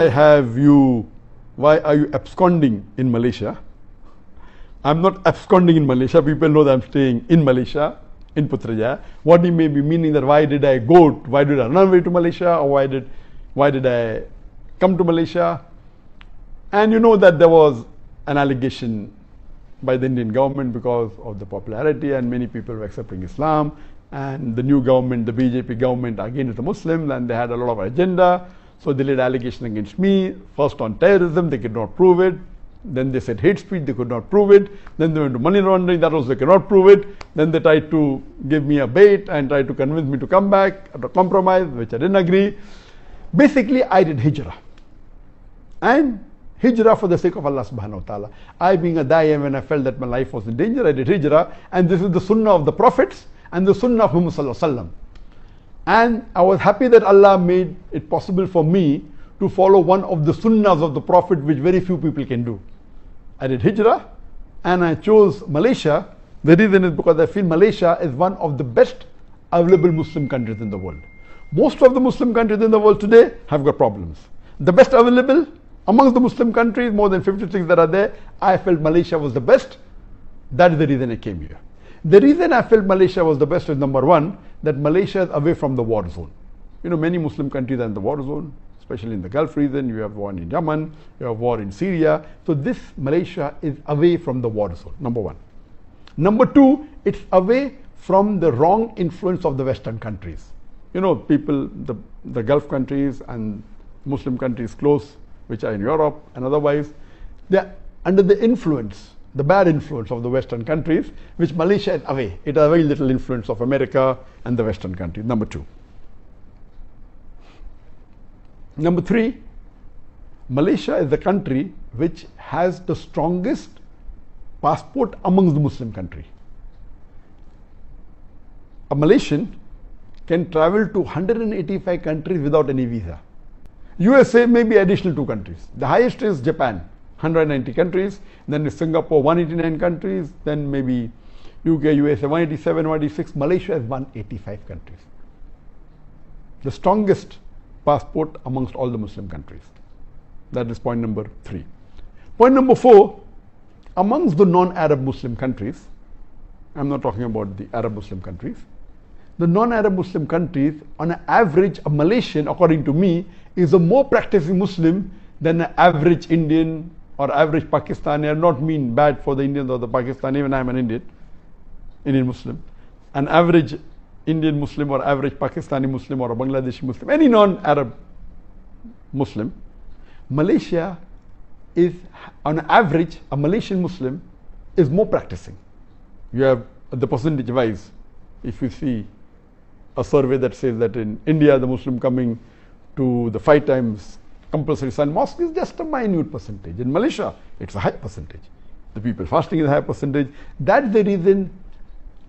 Why are you absconding in Malaysia? I'm not absconding in Malaysia. People know that I'm staying in Malaysia, in Putrajaya. What he may be meaning that why did I run away to Malaysia, or why did I come to Malaysia? And you know that there was an allegation by the Indian government because of the popularity, and many people were accepting Islam, and the new government, the BJP government, again is the Muslims, and they had a lot of agenda. So they laid allegation against me, first on terrorism, they could not prove it. Then they said hate speech, they could not prove it. Then they went to money laundering, that also they cannot prove it. Then they tried to give me a bait and tried to convince me to come back at a compromise, which I didn't agree. Basically, I did hijrah. And hijrah for the sake of Allah subhanahu wa ta'ala. I being a da'i, when I felt that my life was in danger, I did hijrah. And this is the sunnah of the prophets and the sunnah of Muhammad sallallahu alaihi wasallam. And I was happy that Allah made it possible for me to follow one of the sunnahs of the Prophet, which very few people can do. I did hijrah and I chose Malaysia. The reason is because I feel Malaysia is one of the best available Muslim countries in the world. Most of the Muslim countries in the world today have got problems. The best available amongst the Muslim countries, more than 56 that are there, I felt Malaysia was the best. That is the reason I came here. The reason I felt Malaysia was the best is number one, that Malaysia is away from the war zone. You know, many Muslim countries are in the war zone, especially in the Gulf region. You have war in Yemen, you have war in Syria. So this Malaysia is away from the war zone, number one. Number two, it's away from the wrong influence of the Western countries. You know, people, the Gulf countries and Muslim countries close, which are in Europe and otherwise, they're under the influence, the bad influence of the Western countries, which Malaysia is away. It has very little influence of America and the Western countries, number two. Number three, Malaysia is the country which has the strongest passport amongst the Muslim countries. A Malaysian can travel to 185 countries without any visa. USA may be additional 2 countries. The highest is Japan, 190 countries, then is Singapore, 189 countries, then maybe UK, USA, 187, 186, Malaysia is 185 countries. The strongest passport amongst all the Muslim countries. That is point number 3. Point number 4, amongst the non-Arab Muslim countries, I'm not talking about the Arab Muslim countries, the non-Arab Muslim countries, on an average, a Malaysian, according to me, is a more practicing Muslim than an average Indian or average Pakistani. I do not mean bad for the Indians or the Pakistani, even I am an Indian Muslim. An average Indian Muslim or average Pakistani Muslim or a Bangladeshi Muslim, any non-Arab Muslim, Malaysia is, on average, a Malaysian Muslim is more practicing. You have the percentage wise, if you see a survey that says that in India, the Muslim coming to the 5 times compulsory Sun mosque is just a minute percentage. In Malaysia, it's a high percentage. The people fasting is a high percentage. That's the reason,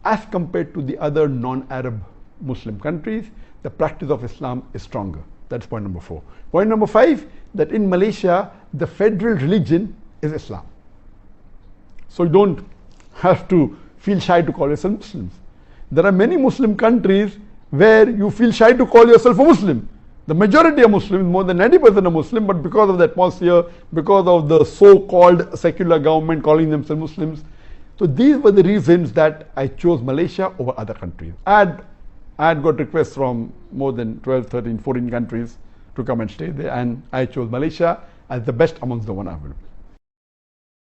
as compared to the other non-Arab Muslim countries, the practice of Islam is stronger. That's point number 4. Point number 5, that in Malaysia, the federal religion is Islam. So you don't have to feel shy to call yourself Muslims. There are many Muslim countries where you feel shy to call yourself a Muslim. The majority are Muslims, more than 90% are Muslim, but because of the atmosphere, because of the so-called secular government calling themselves Muslims. So these were the reasons that I chose Malaysia over other countries. I had got requests from more than 12, 13, 14 countries to come and stay there, and I chose Malaysia as the best amongst the one available.